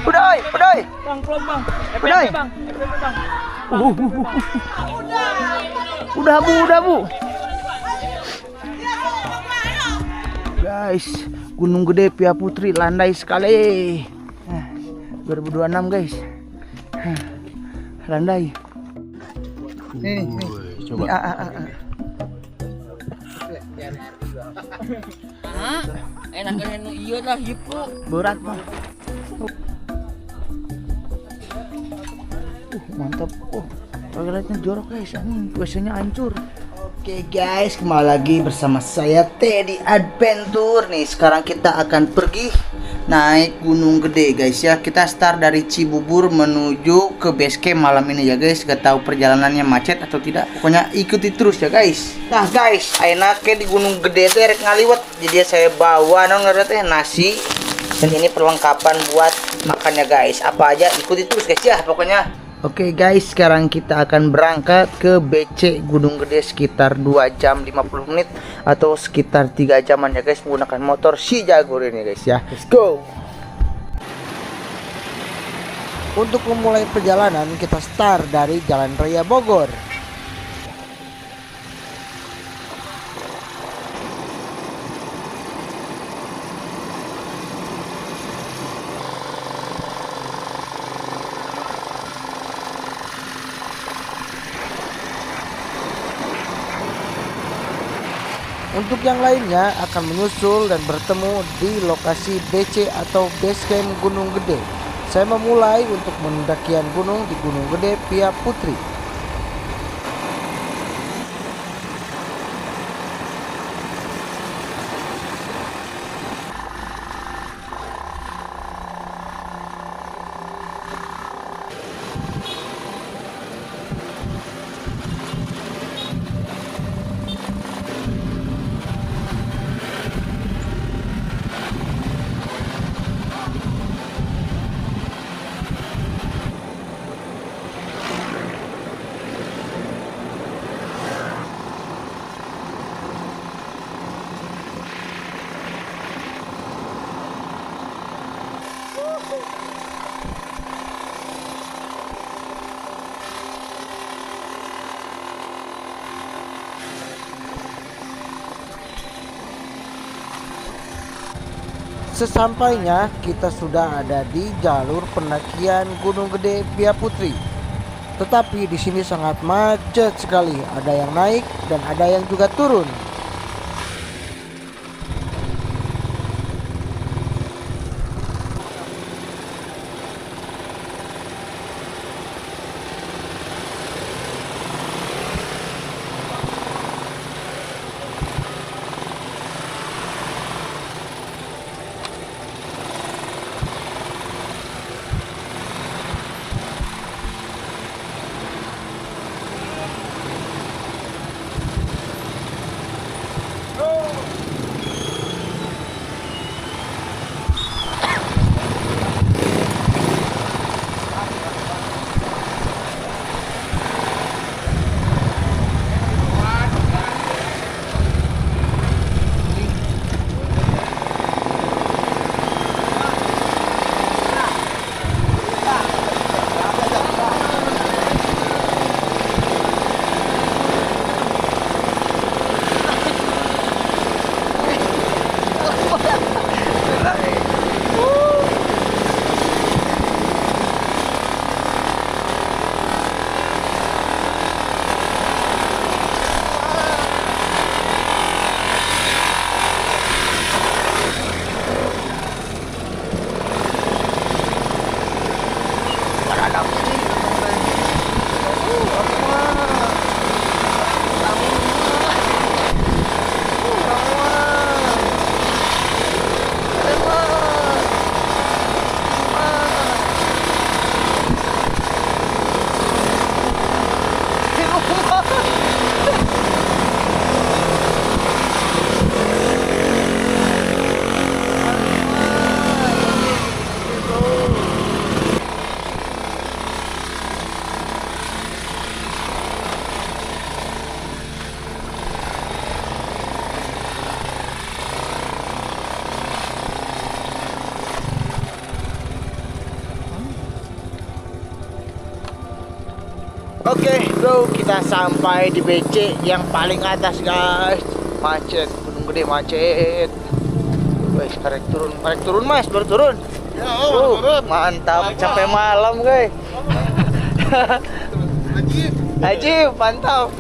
Udah, Bang, belum bang. Udah. Bang. Bang. Udah bu. Guys, Gunung Gede Pia Putri landai sekali. 2026 guys. Landai. Nih. Coba. Enak iya lah hipo. Berat mah. Mantap. Toiletnya jorok guys. Biasanya hancur. Oke guys, kembali lagi bersama saya Teddy Adventure. Nih sekarang kita akan pergi naik Gunung Gede guys ya. Kita start dari Cibubur menuju ke base camp malam ini ya guys. Gak tahu perjalanannya macet atau tidak. Pokoknya ikuti terus ya guys. Nah guys, enaknya di Gunung Gede itu erek ngaliwet. Jadi saya bawa nasi. Dan ini perlengkapan buat makannya guys. Apa aja ikuti terus guys ya pokoknya. Oke guys, sekarang kita akan berangkat ke BC Gunung Gede sekitar 2 jam 50 menit atau sekitar 3 jaman ya guys, menggunakan motor si Jaguar ini guys ya. Let's go. Untuk memulai perjalanan kita start dari Jalan Raya Bogor. Untuk yang lainnya akan menyusul dan bertemu di lokasi BC atau Base Camp Gunung Gede. Saya memulai untuk pendakian gunung di Gunung Gede Pia Putri. Sesampainya kita sudah ada di jalur pendakian Gunung Gede Pia Putri. Tetapi di sini sangat macet sekali. Ada yang naik dan ada yang juga turun. Oke bro, kita sampai di BC yang paling atas guys. Macet, Gunung Gede macet. Guys, karek turun mas, baru turun. Ya, Mantap, sampai malam guys. Ajib, mantap.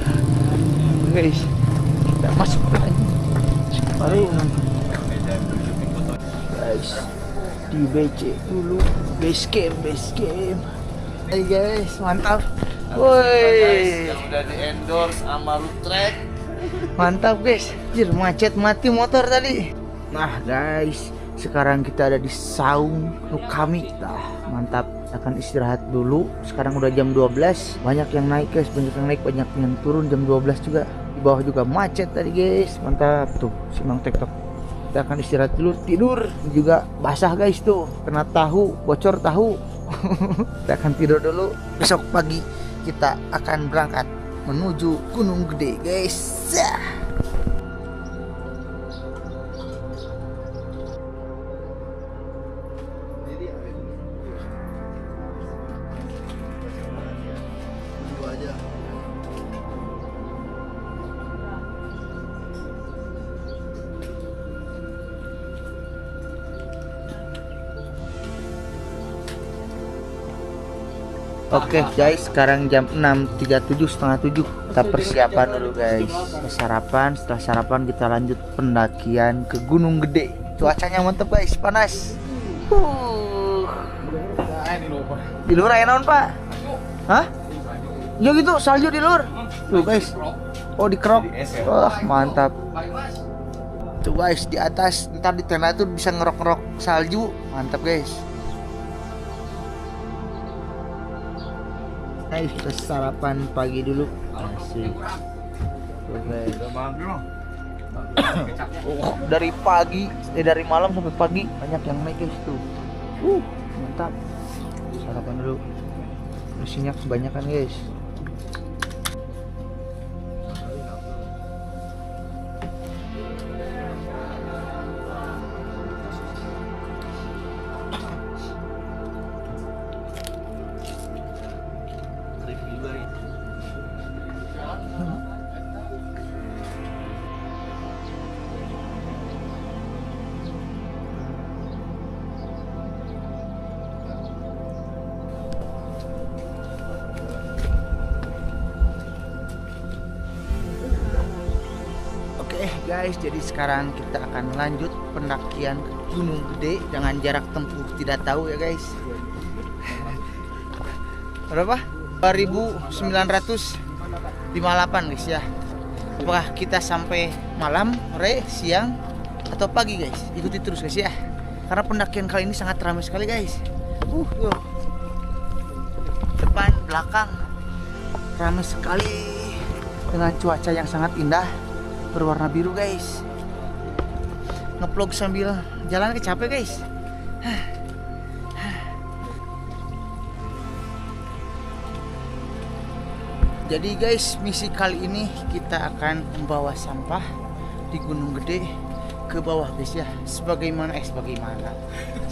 Guys, kita masuk lagi. Baru guys, di BC dulu. Base camp. Hai guys, mantap. Woi, yang udah di endorse sama Lutrek. mantap guys. Jir, macet mati motor tadi. Nah guys, sekarang kita ada di Saung Nukami. Nah, mantap. Akan istirahat dulu. Sekarang udah jam 12. Banyak yang naik guys, banyak yang naik, banyak yang turun jam 12 juga. Di bawah juga macet tadi guys. Mantap tuh, Simang TikTok. Kita akan istirahat dulu, tidur. Juga basah guys tuh, kena tahu, bocor tahu. Kita akan tidur dulu. Besok pagi kita akan berangkat menuju Gunung Gede guys. Oke guys, sekarang jam 6.37, setengah 7. Kita persiapan dulu guys. Kita sarapan, setelah sarapan kita lanjut pendakian ke Gunung Gede. Cuacanya mantep guys, panas. Di luar ya naon pak? Hah? Ya gitu, salju di luar. Tuh guys. Oh di kerok. Wah mantap. Tuh guys, di atas ntar di tenda tuh bisa ngerok-ngerok salju. Mantap guys. Ayo kita sarapan pagi dulu. Asik. Dari pagi, dari malam sampai pagi banyak yang naik guys tuh. Mantap. Sarapan dulu. Isinya kebanyakan guys. Guys, jadi sekarang kita akan lanjut pendakian ke Gunung Gede dengan jarak tempuh tidak tahu ya guys. Berapa? 2958 guys ya. Apakah kita sampai malam, sore, siang, atau pagi guys? Ikuti terus guys ya. Karena pendakian kali ini sangat ramai sekali guys. Depan, belakang ramai sekali dengan cuaca yang sangat indah. Berwarna biru guys. Ngeplog sambil jalan capek guys. Jadi guys, misi kali ini kita akan membawa sampah di Gunung Gede ke bawah guys ya. Sebagaimana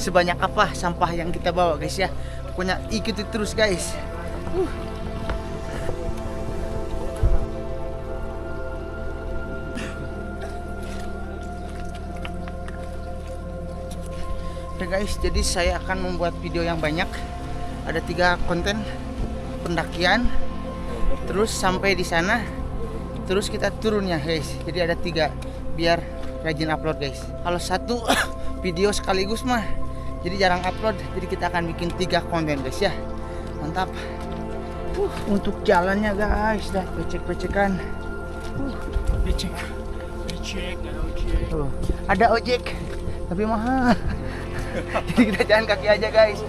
sebanyak apa sampah yang kita bawa guys ya. Pokoknya ikuti terus guys. Oke guys, jadi saya akan membuat video yang banyak. Ada 3 konten pendakian, terus sampai di sana, terus kita turunnya guys. Jadi ada 3 biar rajin upload guys. Kalau 1 video sekaligus mah jadi jarang upload. Jadi kita akan bikin 3 konten guys ya. Mantap. Untuk jalannya guys, dah becek-becekan. Becek. Ada ojek tapi mahal. Jadi kita jalan kaki aja guys.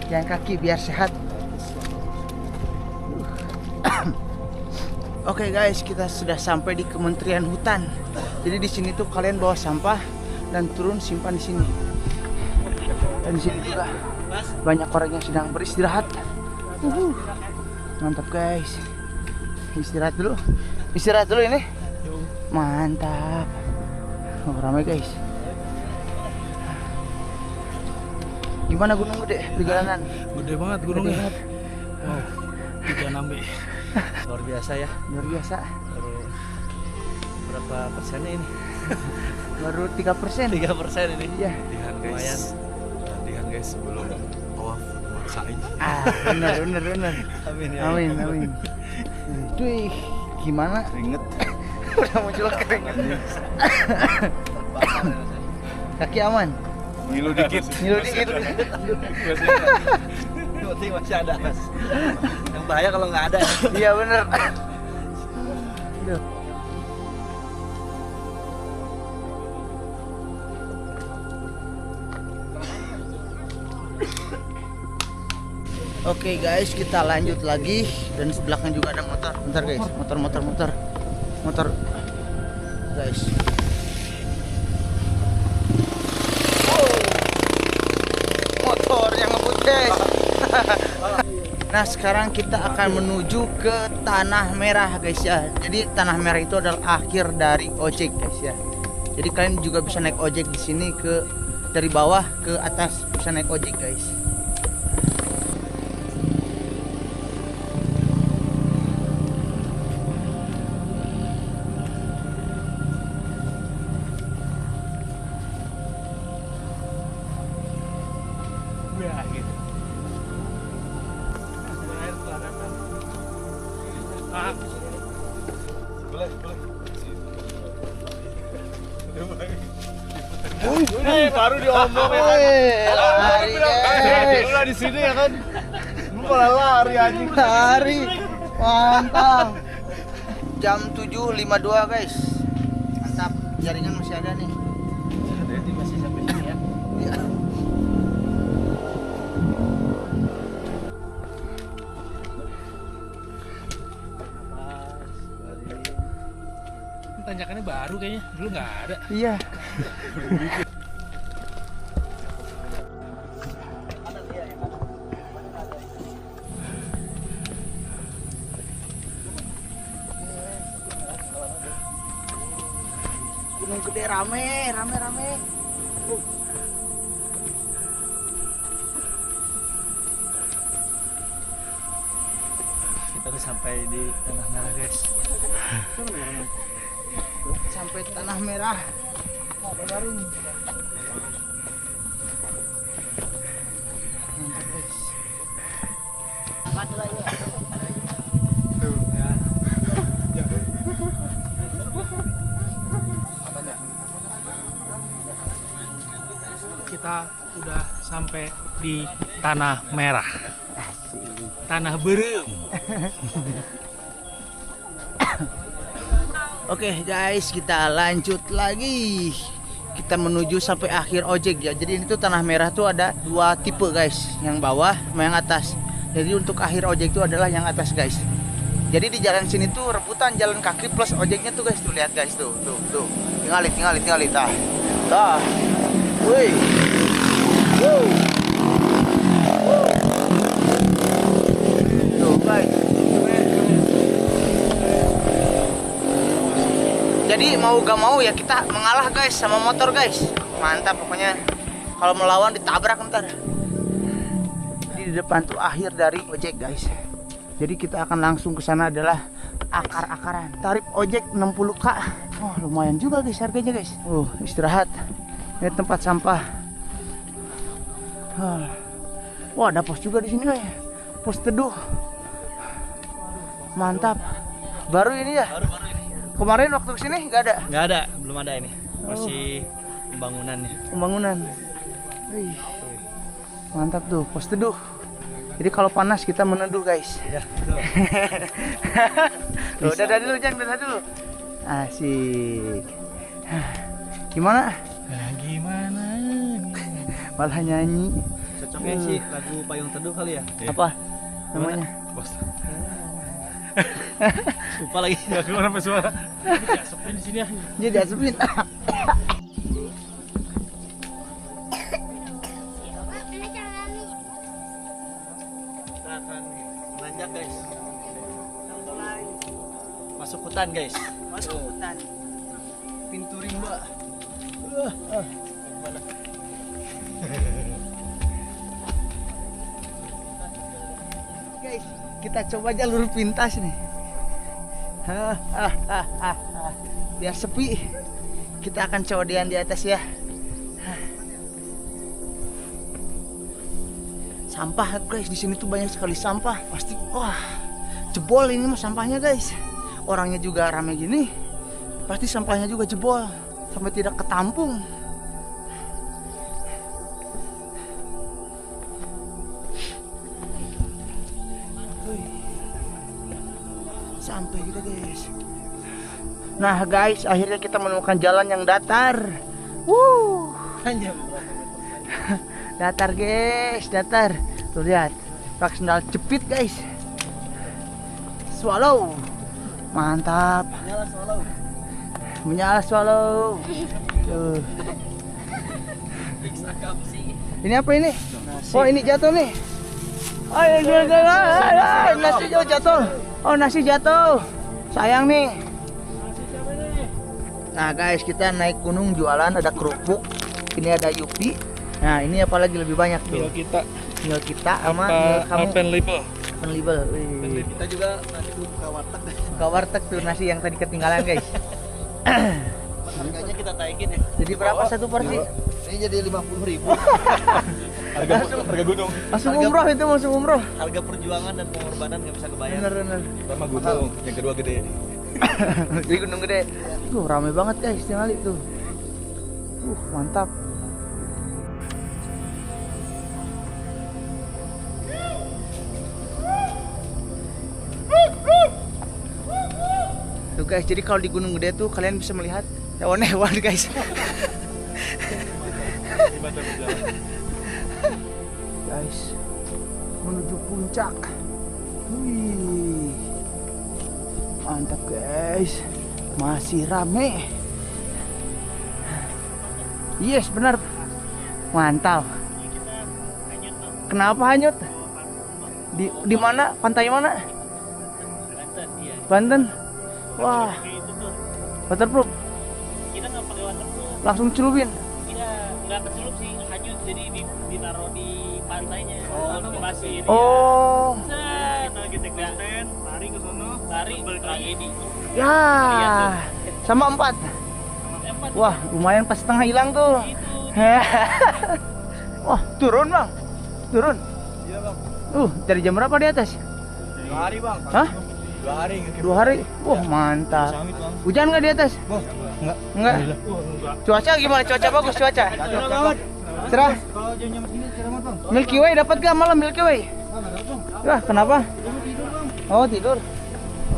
Jalan kaki biar sehat. Oke guys, kita sudah sampai di Kementerian Hutan. Jadi di sini tuh kalian bawa sampah dan turun simpan di sini. Dan di sini juga banyak orang yang sedang beristirahat. Mantap guys. Istirahat dulu. Istirahat dulu ini. Mantap. Ramai guys. Gimana Gunung Gede perjalanan? Gede banget gunungnya. Wow. Nambe. Luar biasa ya. Luar biasa. Baru berapa persennya ini? Baru 3%. 3% ini. Iya. Latihan Lumayan. guys. Latihan guys sebelum tawaf maksain. Bener. Amin ya. Amin. Cuy, gimana? Keringet. Udah muncul keringet. Kaki aman. Ngilu dikit. Ngilu dikit. Yang penting masih ada mas. Yang bahaya kalau nggak ada. Iya bener. Aduh. Oke guys, kita lanjut lagi dan sebelahnya juga ada motor. Bentar guys, motor. Guys. Motor yang ngebut guys. Nah sekarang kita akan menuju ke Tanah Merah guys ya. Jadi Tanah Merah itu adalah akhir dari ojek guys ya. Jadi kalian juga bisa naik ojek di sini dari bawah ke atas, bisa naik ojek guys. Ya gitu. Boleh. Baru diomong ya kan. Lari guys. Udah di sini ya kan. Lu malah lari anjing. Lari. Mantap. Jam 7.52 guys. Mantap. Jaringan masih ada nih. Berarti masih sampai sini ya. Iya. Tanjakannya baru kayaknya, dulu nggak ada. Iya. Gunung Gede rame. Kita udah sampai di Tanah Merah guys. Sampai Tanah Merah. Ada baru. Mantap guys. Kita udah sampai di Tanah Merah. Tanah Berem. Oke guys, kita lanjut lagi. Kita menuju sampai akhir ojek ya. Jadi ini tuh Tanah Merah tuh ada dua tipe guys, yang bawah sama yang atas. Jadi untuk akhir ojek itu adalah yang atas guys. Jadi di jalan sini tuh rebutan jalan kaki plus ojeknya tuh guys. Tuh lihat guys, tuh. Tinggalin tah. Woi. Tuh guys. Jadi mau gak mau ya kita mengalah guys sama motor guys. Mantap pokoknya. Kalau melawan ditabrak ntar. Jadi di depan tuh akhir dari ojek guys. Jadi kita akan langsung ke sana adalah akar-akaran. Tarif ojek 60k. Oh lumayan juga guys harganya guys. Istirahat. Ini tempat sampah. Wah ada pos juga di sini guys. Pos teduh. Mantap. Baru ini ya? Baru ini. Kemarin waktu kesini nggak ada? Nggak ada, belum ada ini. Masih pembangunannya. Pembangunan. Wih. Mantap tuh, pos teduh. Jadi kalau panas kita meneduh guys. Ya, betul. Tuh, dadah dulu Jang, dadah dulu. Asik. Gimana? Gimana? Malah nyanyi. Cocoknya sih lagu Payung Teduh kali ya? Apa namanya? Bos. Lupa lagi. Nggak keluar sampai suara. Diasepin di sini ya. Jadi asupin. Kita akan nanjak guys. Masuk hutan guys. Masuk hutan. Pintu rimba. Guys, kita Kita coba jalur pintas nih. Biar sepi. Kita akan codean di atas ya. Sampah guys, di sini tuh banyak sekali sampah. Pasti wah, jebol ini mah sampahnya guys. Orangnya juga rame gini. Pasti sampahnya juga jebol sampai tidak ketampung. Sampai kita guys. Nah guys, akhirnya kita menemukan jalan yang datar. Hanya Datar guys, datar. Tuh lihat, pakai sendal jepit guys. Swallow, mantap. nyala swallow. Menyala swallow. Tuh. Ini apa ini? Oh ini jatuh nih. Oh nasi jatuh. Oh nasi jatuh. Sayang nih. Nah guys, kita naik gunung jualan, ada kerupuk. Ini ada Yupi. Nah ini apalagi lebih banyak tuh. Tinggal kita sama kamu. Pen label. Pen label. Wih. Kita juga nanti buka warteg deh. Buka warteg tuh nasi yang tadi ketinggalan guys. Harganya kita naikin ya. Jadi berapa satu porsi? Ini jadi 50.000. Harga gunung. Masuk umroh itu, masuk umroh. Harga perjuangan dan pengorbanan nggak bisa kebayang. Bener. Pertama gunung, yang kedua gede. Di gunung gede. Tuh rame banget guys, tiap kali tuh. Mantap. Tuh guys, jadi kalau di gunung gede tuh kalian bisa melihat hewan-hewan guys. Gimana berjalan? Guys, menuju puncak. Wih, mantap guys, masih rame. Yes, benar, mantap. Kenapa hanyut? Di mana? Pantai mana? Banten. Wah, waterproof. Kita nggak pakai waterproof. Langsung celupin. Iya, nggak kecelup sih, hanyut. Jadi ditaruh di pantainya. Di pasir. Oh, Set, kalau kita konten, lari ke sono, lari balik tragedi. ya, sama 4. Empat Wah, lumayan pas setengah hilang tuh. itu. Wah, turun bang, turun. Iya bang. Dari jam berapa di atas? 2 hari bang. Hah? 2 hari. 2 hari? Wah, mantap. Samit bang. Hujan nggak di atas? Enggak. Enggak. Cuaca gimana? Cuaca bagus cuaca. Cerah. Kalau jamnya begini cerah banget bang. Milky Way dapat gak malam Milky Way? Wah, kenapa? Oh, tidur.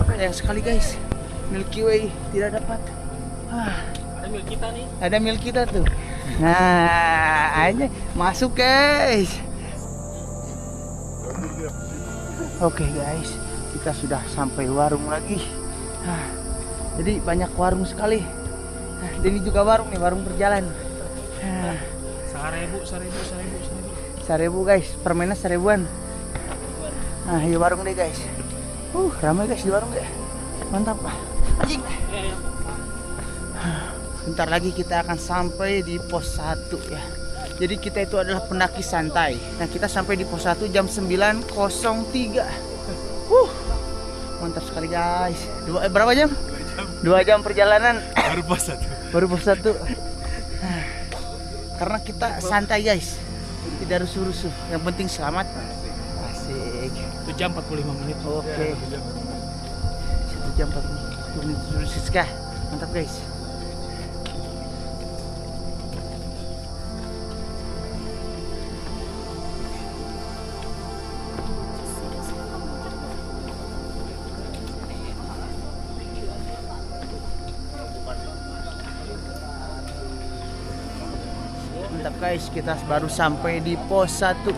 Sayang sekali guys. Milky Way tidak dapat. Ada milik kita nih. Ada mil kita tuh. Nah, aja masuk guys. Oke guys, kita sudah sampai warung lagi. Jadi banyak warung sekali. Dan ini juga warung nih, warung berjalan. Seribu guys, permennya 1000-an. Nah, ini warung deh guys. Ramai guys di warung deh. Mantap. Anjing. Bentar lagi kita akan sampai di pos 1 ya. Jadi kita itu adalah pendaki santai. Nah, kita sampai di pos 1 jam 9.03. Mantap sekali guys. Berapa jam? 2 jam perjalanan. Baru pos 1. Baru pos 1. Karena kita santai guys. Tidak rusuh-rusuh. Yang penting selamat. Asik. 1 jam 45 menit. Oke. 1 jam 40 menit. Siska. Mantap guys. Mantap guys, kita baru sampai di pos 1.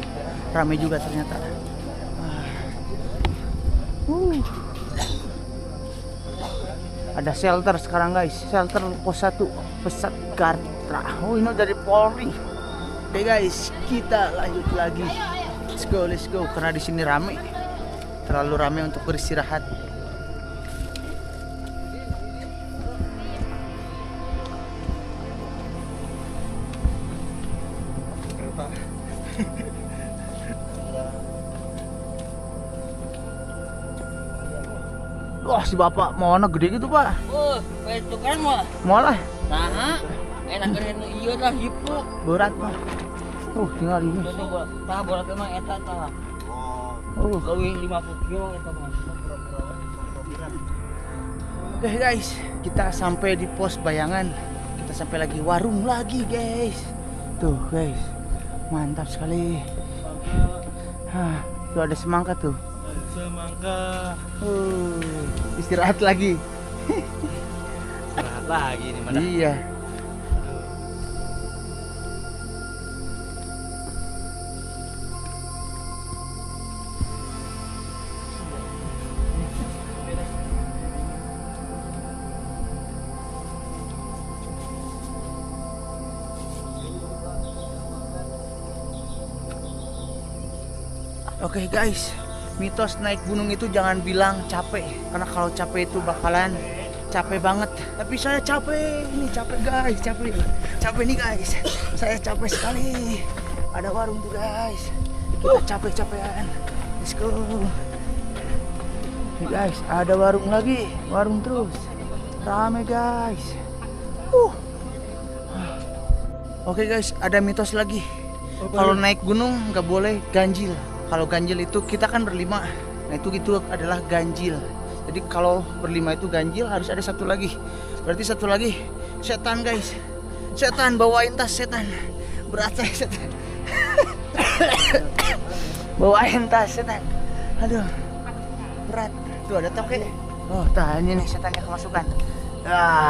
Ramai juga ternyata. Ada shelter sekarang guys, shelter pos 1 Pesat Gatra. Oh, ini dari Polri. Oke guys, kita lanjut lagi. Let's go, karena di sini rame. Terlalu rame untuk beristirahat. Wah, si bapak mau gede gitu, Pak. Oh, itu kan mah. Mau lah. Nah, enak kan iya lah hipu. Berat, Pak. Tinggal ini. Jadi tah bola emang eta tah. Oh. Leuwih 50 kilo eta mah. Oke guys, kita sampai di pos Bayangan. Kita sampai lagi warung lagi, guys. Tuh, guys. Mantap sekali. Tuh ada semangka tuh. Semangka. Istirahat lagi. Istirahat lagi nih mana? Iya. Oke guys, mitos naik gunung itu jangan bilang capek, karena kalau capek itu bakalan capek banget. Tapi saya capek, ini capek guys, capek nih guys. Saya capek sekali. Ada warung tuh guys. Kita capek-capekan. Let's go. Nih guys, ada warung lagi, warung terus. Rame guys. Oke guys, ada mitos lagi. Kalau naik gunung nggak boleh ganjil. Kalau ganjil itu kita kan berlima, nah itu adalah ganjil. Jadi kalau berlima itu ganjil, harus ada satu lagi. Berarti satu lagi setan guys. Setan, bawain tas setan. Berat saya setan. Bawain tas setan. Aduh, berat. Tuh ada toke. Oh, ini nih setannya kemasukan.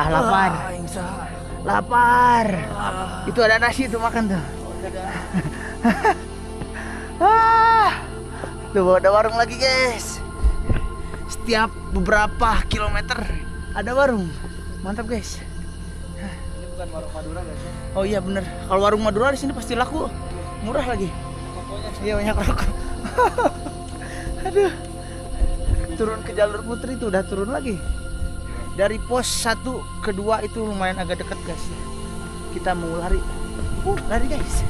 Lapar. Lapar. Itu ada nasi tuh, makan tuh. Tuh ada warung lagi guys. Setiap beberapa kilometer ada warung. Mantap guys. Ini bukan warung Madura guys ya? Oh iya bener. Kalau warung Madura di sini pasti laku, murah lagi. Iya banyak rokok. Aduh. Turun ke jalur putri itu udah turun lagi. Dari pos 1 ke 2 itu lumayan agak dekat guys. Kita mau lari. Lari guys.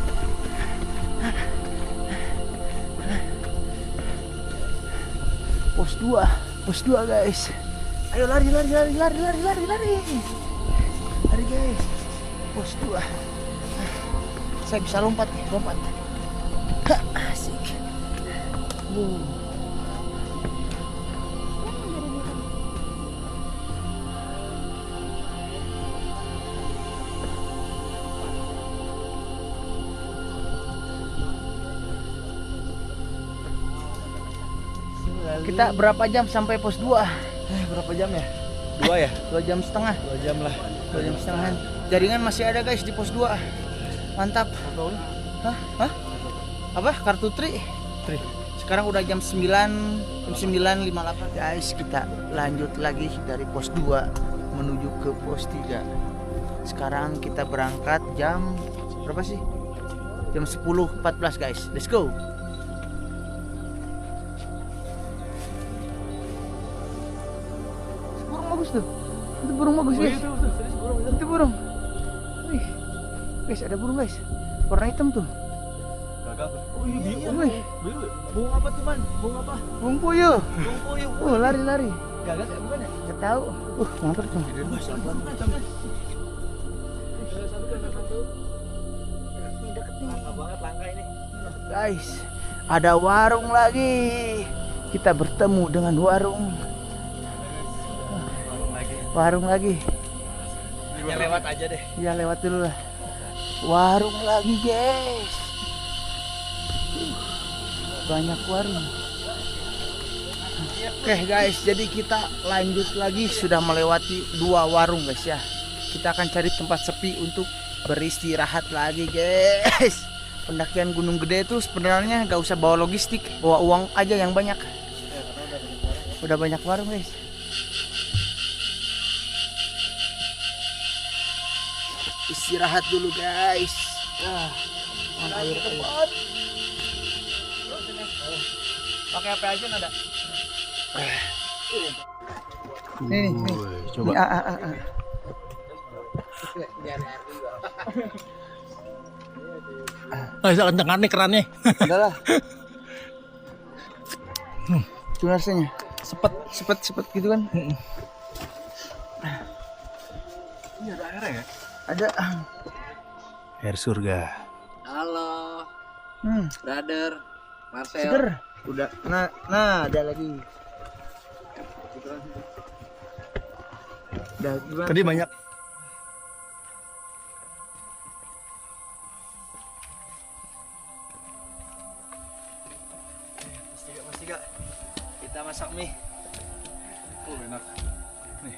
Pos 2 guys. Ayo lari. Lari guys. Pos 2. Saya bisa lompat. Asik. Kita berapa jam sampai pos 2? Berapa jam ya? 2 ya? 2 jam setengah. 2 jam lah. 2 jam setengahan. Jaringan masih ada guys di pos 2. Mantap. Hah? Apa? Kartu tri? Sekarang udah jam 9.58 guys. Kita lanjut lagi dari pos 2 menuju ke pos 3. Sekarang kita berangkat jam berapa sih? Jam 10.14 guys. Let's go. Tuh. Itu burung bagus guys. Itu burung. Wih. Guys, ada burung guys. Warna hitam tuh. Gagak. Oh iya. Burung apa tuh man? Burung apa? Burung puyuh. Burung puyuh. Oh, lari. Gagak kayak bukan ya? Gak tahu. Mantap tuh. Langka banget langka ini. Guys, ada warung lagi. Kita bertemu dengan warung lagi. Ya lewat aja deh. Ya lewat dulu lah. Warung lagi guys. Banyak warung. Oke guys, jadi kita lanjut lagi. Sudah melewati 2 warung guys ya. Kita akan cari tempat sepi untuk beristirahat lagi guys. Pendakian Gunung Gede itu sebenarnya gak usah bawa logistik, bawa uang aja yang banyak. Udah banyak warung guys. Istirahat dulu guys. Air. Pakai apa aja nada? Nih. Coba. Bisa kenceng nih kerannya. Udah lah. Gimana rasanya? sepet gitu kan. Ini ada airnya ya? Ada. Air surga. Halo, brother, Marcel. Seger. Udah. Nah, ada lagi. Udah gimana? Tadi banyak. Mas Tiga. Kita masak mie. Oh, enak. Nih.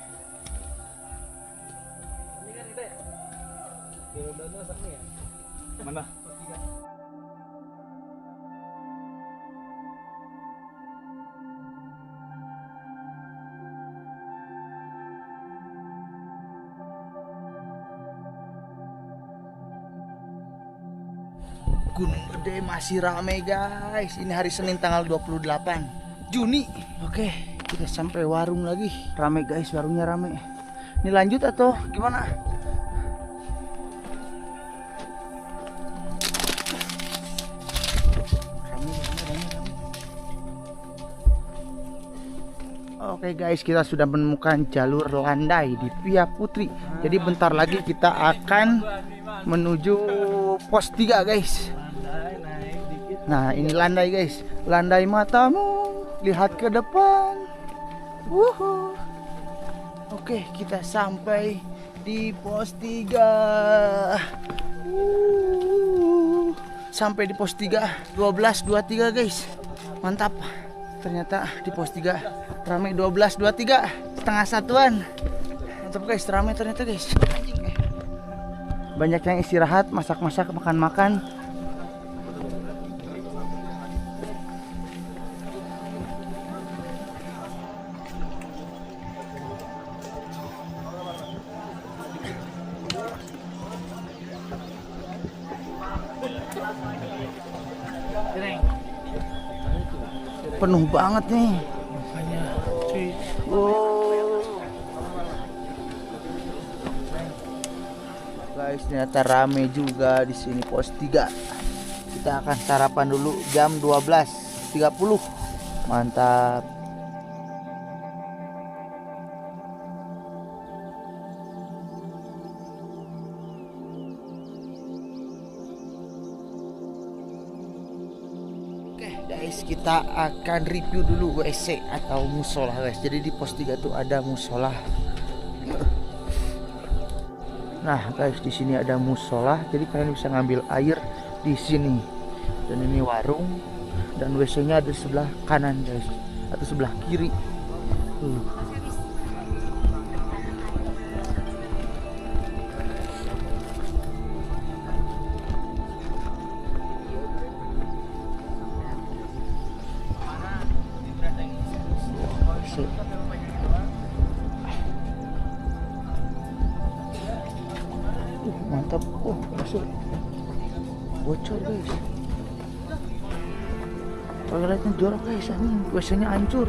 Ini kan kita ya? Udah masak mie ya? Mana? Gunung Gede masih rame guys. Ini hari Senin tanggal 28 Juni. Oke, kita sampai warung lagi. Rame guys, warungnya rame. Ini lanjut atau gimana? Oke guys, kita sudah menemukan jalur landai di Pia Putri. Jadi bentar lagi kita akan menuju pos 3 guys. Nah ini landai guys. Landai matamu, lihat ke depan. Wuhu. Oke, kita sampai di pos 3. Sampai di pos 3 12.23 guys. Mantap. Ternyata di pos 3 ramai 12.23, setengah satuan. Mantap guys, ramai ternyata guys. Banyak yang istirahat, masak-masak, makan-makan. Penuh banget nih. Guys, ternyata rame juga di sini pos 3. Kita akan sarapan dulu jam 12.30. Mantap. Guys, kita akan review dulu WC atau musola guys. Jadi di pos 3 tuh ada musola. Nah guys, di sini ada musola. Jadi kalian bisa ngambil air di sini. Dan ini warung dan WC-nya ada sebelah kanan guys atau sebelah kiri. Mantap. Oh, masuk. Bocor guys. Toiletnya jorok guys. Ini WC-nya hancur.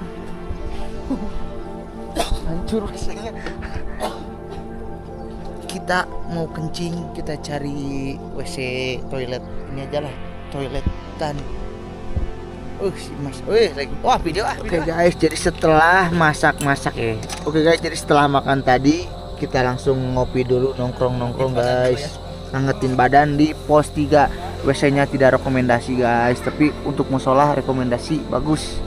Hancur WC-nya. Kita mau kencing, kita cari WC toilet. Ini aja lah, toiletan. Si Mas. Lagi. Wah, video. Oke guys, jadi setelah masak-masak ya. Oke guys, jadi setelah makan tadi kita langsung ngopi dulu, nongkrong guys. Ngangetin badan di pos 3. WC-nya tidak rekomendasi guys, tapi untuk musola rekomendasi, bagus.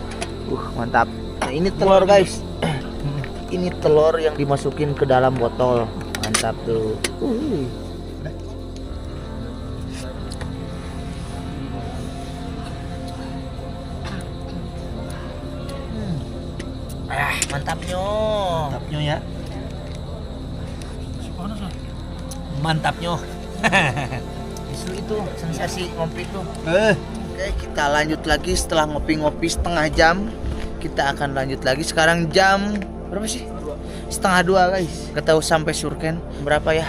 Mantap. Nah, ini telur guys. Ini telur yang dimasukin ke dalam botol. Mantap tuh. Mantapnya ya. Mantapnya. Justru itu sensasi ngopi itu. Oke, kita lanjut lagi setelah ngopi-ngopi setengah jam. Kita akan lanjut lagi. Sekarang jam berapa sih? 1:30 guys. Gak tahu sampai Surken berapa ya.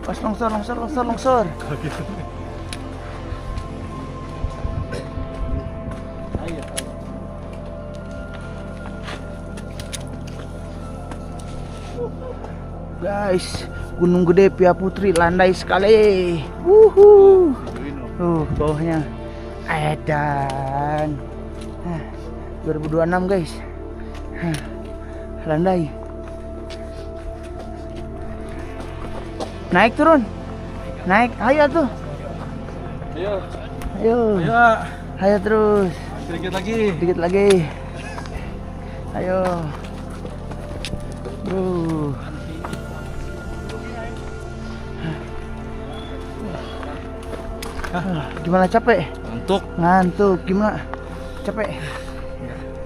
Pas longsor. Guys, Gunung Gede Pia Putri landai sekali. Wuhu. Bawahnya edan. 2026 guys. Landai. Naik turun. Naik. Ayo tuh. Ayo terus. Dikit lagi. Ayo. Bro. Gimana capek? Ngantuk. Gimana? Capek?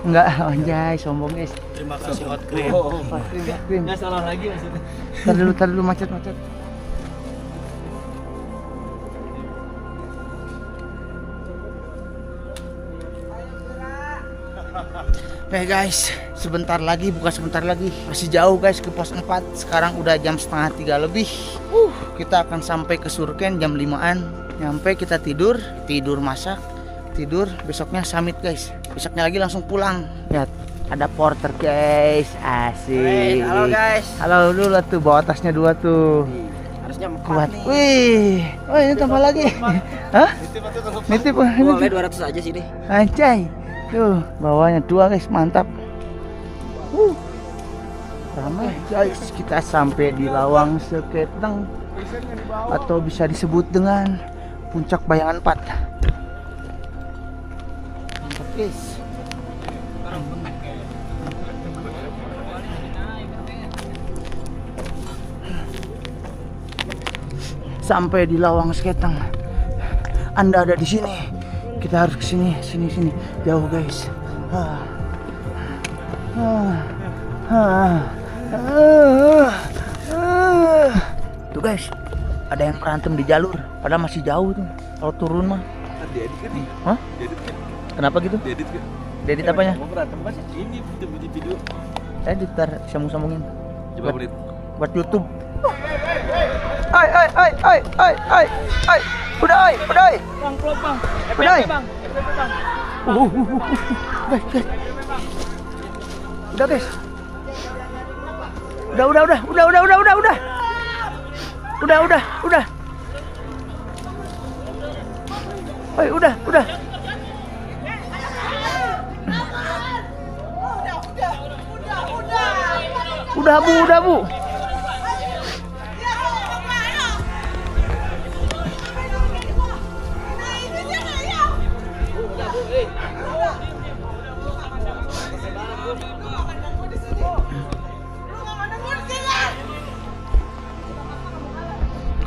Enggak, anjay, sombong guys. Terima kasih hot cream. Hot cream. Nggak salah lagi maksudnya. Tar dulu macet. Guys, sebentar lagi, masih jauh guys ke pos 4. Sekarang udah jam 2:30 lebih. Kita akan sampai ke Surken jam 5-an. Nyampe kita tidur masak, besoknya summit guys. Besoknya lagi langsung pulang. Lihat, ada porter guys, asik. Halo guys. Halo dulu lah tuh, bawa tasnya 2 tuh. Harusnya 4 Kuat. nih. Wih, oh ini tambah lagi. Hah? Nitip. Boleh 200 aja sih deh. Anjay. Tuh, bawahnya 2 guys, mantap. Ramai guys, kita sampai di Lawang Seketeng atau bisa disebut dengan Puncak Bayangan 4. Mantap guys. Sampai di Lawang Seketeng. Anda ada di sini. Kita harus ke sini. Jauh guys. Tuh guys, ada yang berantem di jalur. Padahal masih jauh tuh. Kalau turun mah. Diedit kan? Hah? Diedit kan? Kenapa gitu? Diedit kan? Diedit apanya? Mau berantem pas ini video. Saya ditar sambung-sambungin. Coba menit. Buat YouTube. Ai. Udah. Bang, klop bang. Udah. FPP bang. Guys. Udah guys. Udah. Oi, udah. Udah bu.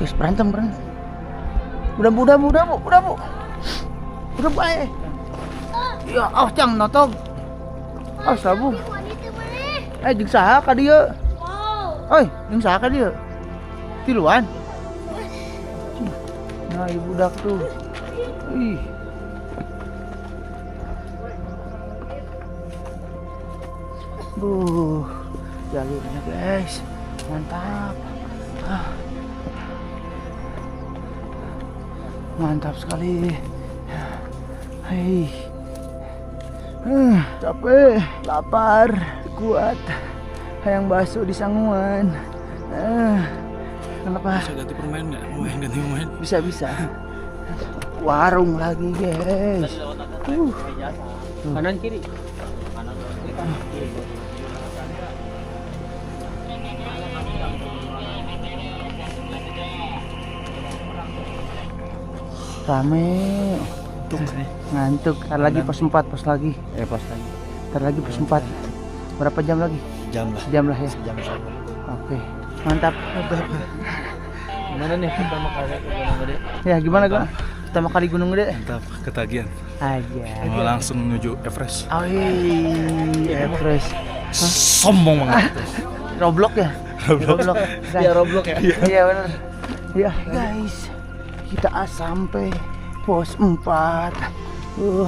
Guys, berantem. Udah bu. Udah baik. Ya, cang notog. Sabu. Jeung saha ka dieu? Oi, jeung saha ka dieu? Tiluan. Nah, ibu budak tuh. Ih. Jalurnya guys. Mantap. Mantap sekali. Hei. Capek, lapar, kuat. Hayang bakso di Sanguan. Kenapa? Bisa ganti permain nggak? Mau yang ganti pemain? Bisa. Warung lagi guys. Kanan kiri. Rame. Ngantuk. Ntar lagi pos 4, pos lagi. Ntar lagi pos 4. Berapa jam lagi? Jam lah ya. Oke. Mantap. Gimana nih pertama kali ke Gunung Gede? Ya gimana gua? Pertama kali Gunung Gede. Mantap, ketagihan. Aja. Mau langsung menuju Everest. Everest. Sombong banget. Roblox ya? Roblox. Ya Roblox ya. Iya benar. Ya guys, kita sampai pos 4.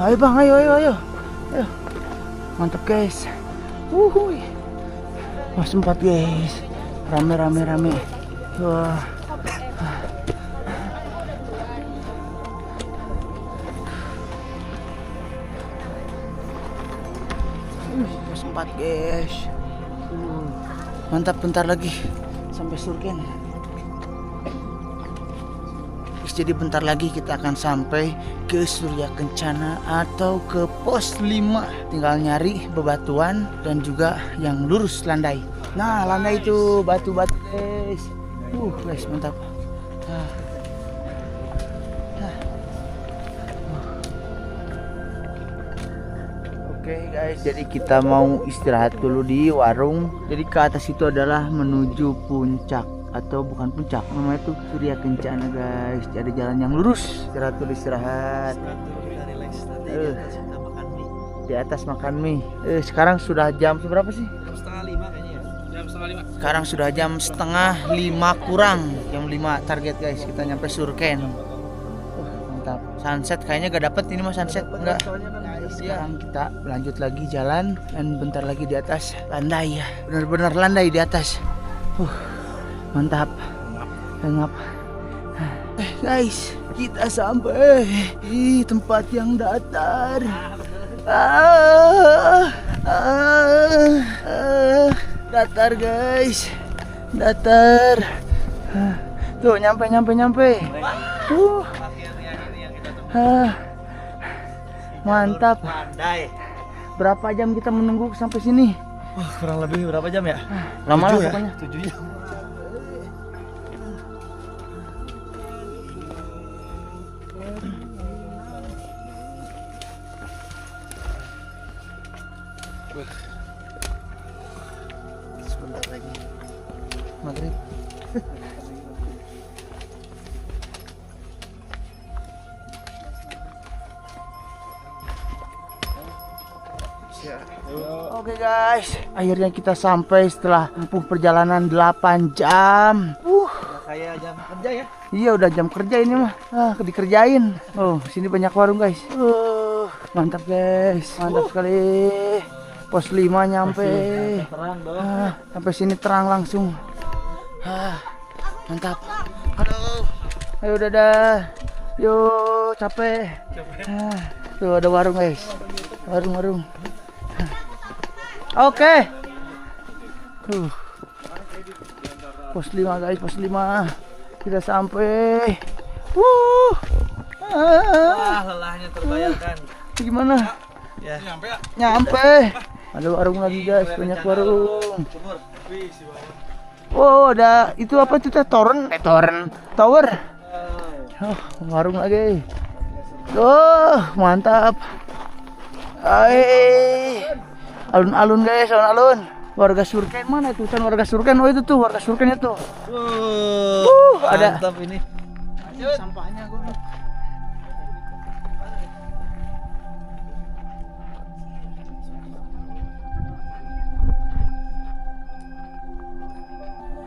Ayo bang, ayo. Mantap guys. Pos 4 guys. Rame. Wah. pos 4 guys. Mantap, bentar lagi sampai Surken. Jadi bentar lagi kita akan sampai ke Surya Kencana atau ke pos 5. Tinggal nyari bebatuan dan juga yang lurus landai. Nah, landai itu batu-batu guys. Guys, mantap. Oke guys, jadi kita mau istirahat dulu di warung. Jadi ke atas itu adalah menuju puncak, atau bukan puncak, namanya itu Surya Kencana guys. Ada jalan yang lurus. Istirahat dulu, istirahat. Kita relax. Nanti di atas kita makan mie. Di atas makan mie. Sekarang sudah jam berapa sih? Jam setengah 5 kayaknya ya. Jam setengah 5. Sekarang sudah jam setengah 5 kurang. Jam 5 target guys, kita nyampe Surken. Mantap. Sunset kayaknya gak dapet ini mah, sunset enggak. Sekarang kita lanjut lagi jalan dan bentar lagi di atas landai ya. Benar-benar landai di atas. Mantap. Ngap. Guys, kita sampai di tempat yang datar. Datar guys, datar. Tuh nyampe. Mantap. Landai. Berapa jam kita menunggu sampai sini? Kurang lebih berapa jam ya? Lama lah 7 ya? pokoknya. 7 jam. Sebentar lagi maghrib. Oke guys, akhirnya kita sampai setelah menempuh perjalanan 8 jam. Kayak jam kerja ya. Iya, udah jam kerja ini mah. Dikerjain. Sini banyak warung guys. Mantap guys, mantap sekali. Pos 5 nyampe. Terang dong. Sampai sini terang langsung. Mantap. Aduh. Ayo dadah. Yuk, capek. Tuh ada warung guys. Warung. Oke. Pos 5 guys, pos 5. Kita sampai. Lelahnya terbayarkan. Gimana? Ya. Nyampe. Ada warung lagi guys, banyak warung. Ada itu apa itu teh? Tower. Warung lagi. Mantap. Alun-alun guys, alun-alun. Warga Surken mana itu? Warga Surken. Itu tuh warga Surken itu. Ada. Mantap ini. Sampahnya gue.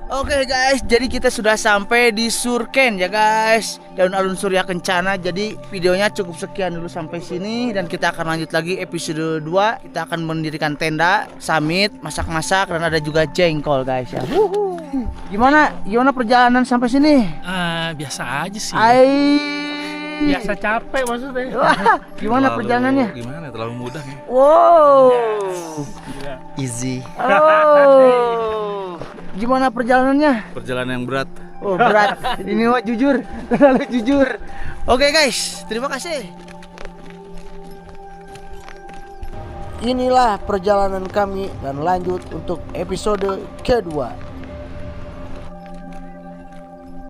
Oke guys, jadi kita sudah sampai di Surken ya guys, dan alun Surya Kencana. Jadi videonya cukup sekian dulu sampai sini, dan kita akan lanjut lagi episode 2. Kita akan mendirikan tenda, summit, masak-masak, dan ada juga jengkol guys ya. Gimana perjalanan sampai sini? Biasa aja sih. Biasa capek maksudnya. Gimana perjalanannya? Gimana? Terlalu mudah ya. Wow. Easy. Gimana perjalanannya? Perjalanan yang berat. Berat. Ini mah jujur, terlalu jujur. Oke guys, terima kasih. Inilah perjalanan kami dan lanjut untuk episode kedua.